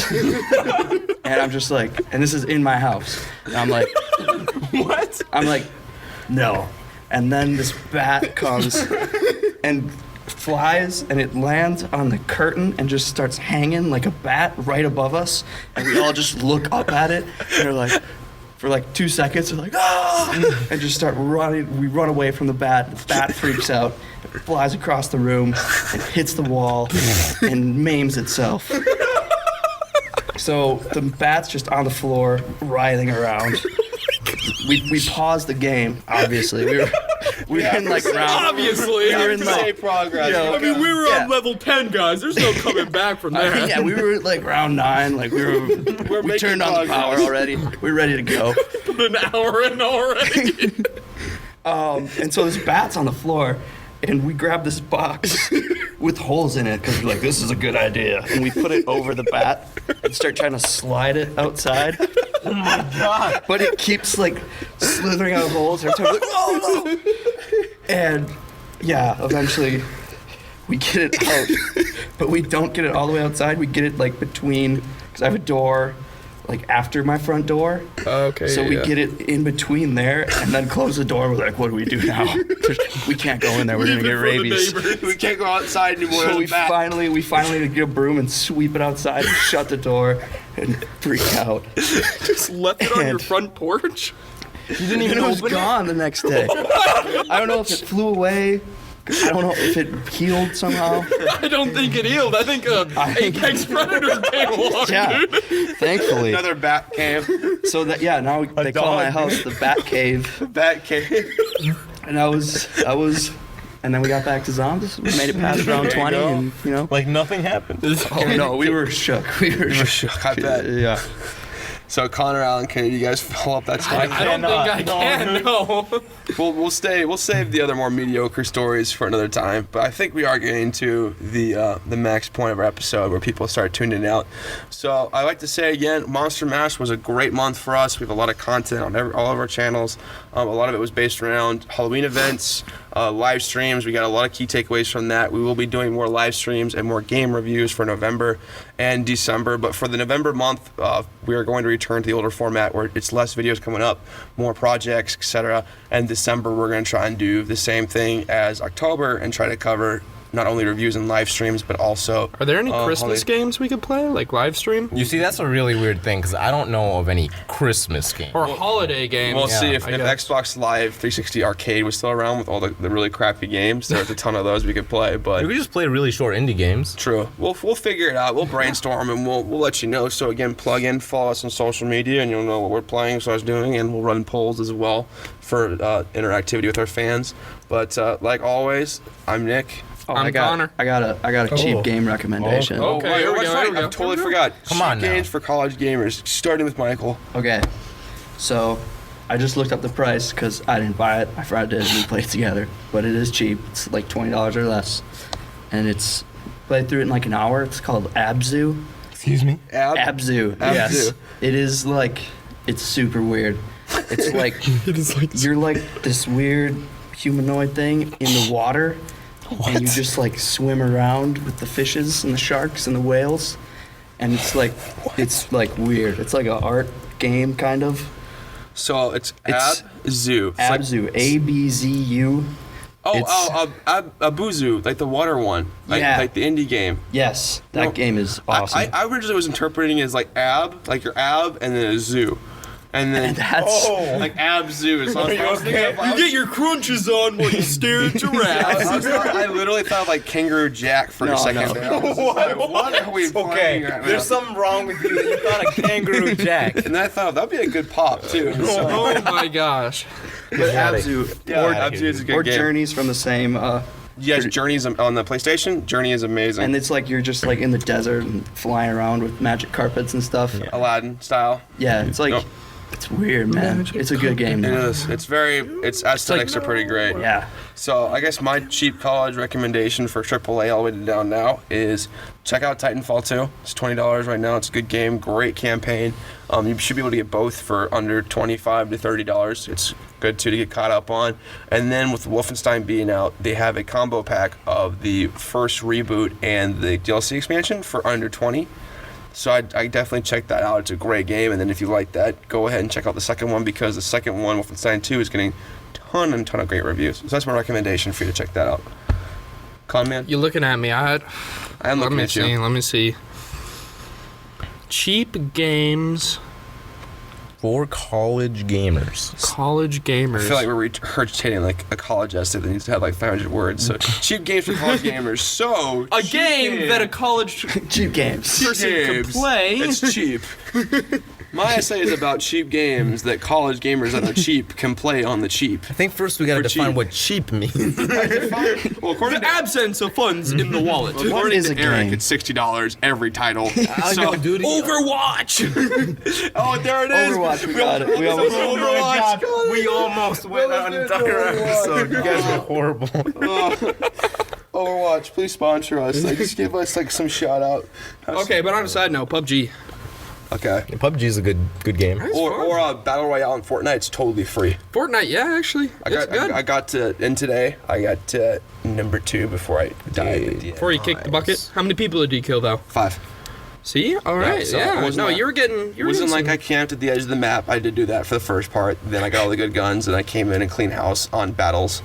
And I'm just like, and this is in my house. And I'm like, What? I'm like, no. And then this bat comes and flies and it lands on the curtain and just starts hanging like a bat right above us. And we all just look up at it and we're like, for like 2 seconds. We're like, ah! And just start running. We run away from the bat. The bat freaks out, it flies across the room, and hits the wall, and maims itself. So the bat's just on the floor, writhing around. We paused the game, obviously. We were in like round. Obviously. We were in like progress. you know, I mean, we were Yeah. on level 10, guys. There's no coming back from there. yeah, we were at like round 9. Like we making turned on the power progress. already. We were ready to go. Put an hour in already. And so this bat's on the floor, and we grab this box with holes in it because we're like, this is a good idea. And we put it over the bat and start trying to slide it outside. Oh my god. But it keeps like slithering out of holes. Every time we're like, oh no! And yeah, eventually we get it out. But we don't get it all the way outside. We get it like between, because I have a door like after my front door. Okay. So we get it in between there and then close the door. We're like, what do we do now? We can't go in there. We're going to get rabies. We can't go outside anymore. So There's a bat. we finally get a broom and sweep it outside and shut the door and freak out. Just left it on your And- front porch. You didn't even know it was gone the next day. I don't know if it flew away. I don't know if it healed somehow. I don't think it healed. I think Apex Predator came along, Yeah, dude. thankfully. Another bat cave. So that now they call my house the Bat Cave, Bat cave. and I was, and then we got back to zombies. We made it past round 20, go. and you know. Like nothing happened. Oh no, we were shook. We were shook. I bet. Yeah. So Connor, Allen, can you guys follow up that story? I don't think I can. No. We'll save the other more mediocre stories for another time. But I think we are getting to the max point of our episode where people start tuning out. So I like to say again, Monster Mash was a great month for us. We have a lot of content on all of our channels. A lot of it was based around Halloween events, live streams. We got a lot of key takeaways from that. We will be doing more live streams and more game reviews for November and December. But for the November month, we are going to return to the older format where it's less videos coming up, more projects, etc. And December, we're going to try and do the same thing as October and try to cover not only reviews and live streams, but also... Are there any Christmas games we could play, like live stream? You see, that's a really weird thing because I don't know of any Christmas game. Or holiday games? We'll see if I guess. Xbox Live 360 Arcade was still around with all the really crappy games. There's a ton of those we could play, but... We could just play really short indie games. True. We'll figure it out. We'll brainstorm and we'll let you know. So again, plug in, follow us on social media, and you'll know what we're playing, so I was doing, and we'll run polls as well for interactivity with our fans. But like always, I'm Nick. Oh, I'm Connor. I got a cheap game recommendation. Oh. Okay, here we that's go, right. here we go. I totally forgot. Come on Cheap now. games for college gamers, starting with Michael. Okay, so I just looked up the price because I didn't buy it. My friend did. We played together, but it is cheap. It's like $20 or less, and it's played through it in like an hour. It's called Abzu. Excuse me? Abzu. Yes. Abzu. It is like, it's super weird. It's like It is like you're like this weird humanoid thing in the water, and you just like swim around with the fishes and the sharks and the whales, and it's like weird. It's like an art game kind of. So it's It's Abzu. It's like- Abzu, ABZU. Abuzu, like the water one, Yeah. like the indie game. Yes, that No, game is awesome. I originally was interpreting it as like like your ab, and then a zoo, and then And that's like Abzu. So I was thinking of- You get your crunches on while you stare at giraffes. I literally thought like Kangaroo Jack for a No, second. no. There. I was like, what are we playing right now? There's something wrong with you. You thought a Kangaroo Jack. And then I thought that'd be a good pop too. So, Oh my gosh. but Abzu yeah, Abzu is a good or game. Journeys from the same. Yes, Journey's on the PlayStation. Journey is amazing. And it's like you're just like in the desert and flying around with magic carpets and stuff. Yeah, Aladdin style. it's like Nope. it's weird, man. It's a good game It though. is. Its aesthetics are pretty great. Yeah. So I guess my cheap college recommendation for AAA all the way to down now is check out Titanfall 2. It's $20 right now. It's a good game, great campaign. You should be able to get both for under $25 to $30. It's good too to get caught up on. And then with Wolfenstein being out, they have a combo pack of the first reboot and the DLC expansion for under $20. So I definitely check that out. It's a great game. And then if you like that, go ahead and check out the second one, because the second one, Wolfenstein 2, is getting ton of great reviews. So that's my recommendation for you to check that out. Con man, You looking at me? I am looking at you. Let me see. Cheap games For college gamers. College gamers. I feel like we're regurgitating like a college essay that needs to have like 500 words. So cheap games for college gamers. So a cheap game that a college Cheap games. person can games. play. It's cheap. My essay is about cheap games that college gamers that are cheap can play on the cheap. I think first we gotta For define cheap. what cheap means. Well, according The to absence of funds in the wallet. according is to a Eric, game? it's $60 every title. I know, dude. Overwatch. Oh, there it is. Overwatch, we got it. We almost. Oh my God, we almost went on an entire episode. You guys are horrible. Overwatch, please sponsor us. Like, just give us like some shout out. Okay, but on a side note, PUBG. Okay. PUBG is a good game. Or Battle Royale in Fortnite. It's totally free. Fortnite, yeah, actually, it's good. I got to in today. I got to number 2 before I died. At the end. Before you kicked the bucket, how many people did you kill though? 5. See, all right, so it yeah. wasn't No, like- you were getting. It wasn't like I camped at the edge of the map. I did do that for the first part. Then I got all the good guns, and I came in and cleaned house on battles.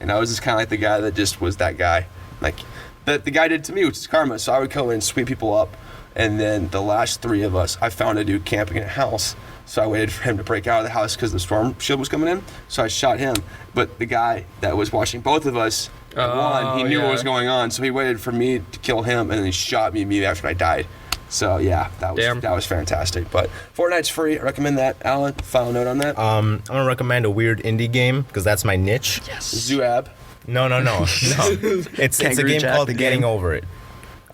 And I was just kind of like the guy that just was that guy. Like, that the guy did to me, which is karma. So I would go in and sweep people up. And then the last 3 of us, I found a dude camping in a house. So I waited for him to break out of the house because the storm shield was coming in. So I shot him. But the guy that was watching both of us, one, he knew yeah. what was going on. So he waited for me to kill him, and then he shot me immediately after I died. So yeah, that was fantastic. But Fortnite's free. I recommend that. Alan, final note on that. I'm gonna recommend a weird indie game because that's my niche. Zuab. No. It's a Kangaroo game Jack, called the Getting game. Over It.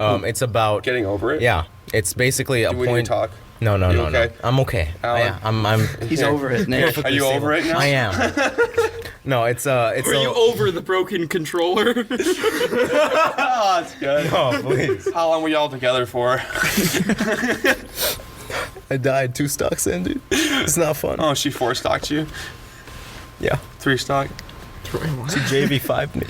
It's about Getting over it. yeah. It's basically a Do we need point. to talk? No. You okay? I'm okay. Alan? I'm. He's over it, Nick. Are you over it now? I am. No, it's Were you over the broken controller? Oh, that's good. Oh, please. How long were y'all together for? I died 2 stocks in, dude. It's not fun. Oh, she 4-stocked you? Yeah. 3-stock? She JV5'd me.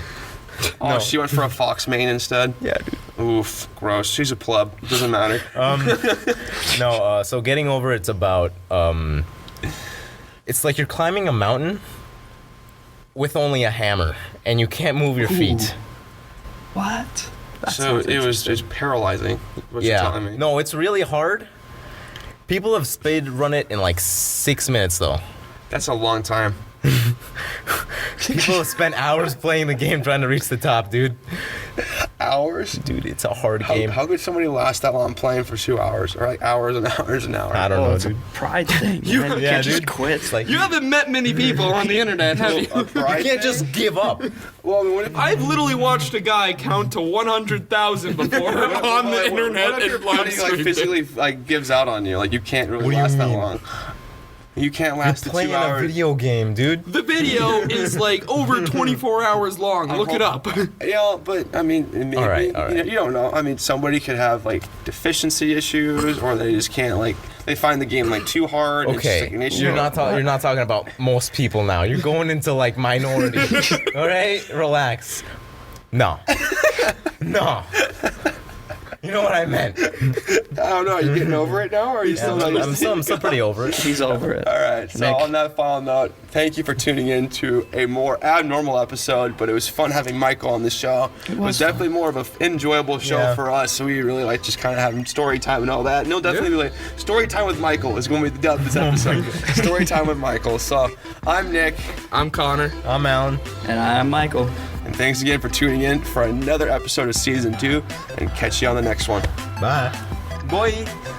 Oh, No. she went for a Fox main instead? Yeah, dude. Oof, gross. She's a pleb. Doesn't matter. No, so Getting Over It's about it's like you're climbing a mountain with only a hammer and you can't move your feet. What? That So sounds it was interesting. just paralyzing. What you're telling me. No, it's really hard. People have speed run it in like 6 minutes though. That's a long time. People have spent hours playing the game trying to reach the top, dude. Hours? Dude, it's a hard game. How could somebody last that long playing for 2 hours? Or like hours and hours and hours? I don't Oh, know, it's a dude. pride thing. You can't just quit. It's like You haven't met many people on the internet, have you? A pride you can't thing? just give up. Well, I mean, what if, I've literally watched a guy count to 100,000 before on the internet what if your and live body like streamed it. physically like gives out on you? Like you can't really What do you last that mean? long. You can't last the Playing 2 a hours. video game, dude. The video is like over 24 hours long. Look it up. Yeah, but I mean, maybe, All right. You know, you don't know. I mean, somebody could have like deficiency issues, or they just can't like they find the game like too hard. It's just, Okay, like, an issue. you're not talking about most people now. You're going into like minority. All right, relax. No. You know what I meant. I don't know. Are you getting over it now, or are you still not? I'm still pretty over it. He's over it. All right. So Nick. on that final note, thank you for tuning in to a more abnormal episode. But it was fun having Michael on the show. It was definitely more of an enjoyable show Yeah. for us. So we really like just kind of having story time and all that. And it'll definitely be like story time with Michael is going to be the dub of this episode. Story time with Michael. So I'm Nick, I'm Connor. I'm Alan. And I'm Michael. and thanks again for tuning in for another episode of season 2. And catch you on the next one. Bye. Bye.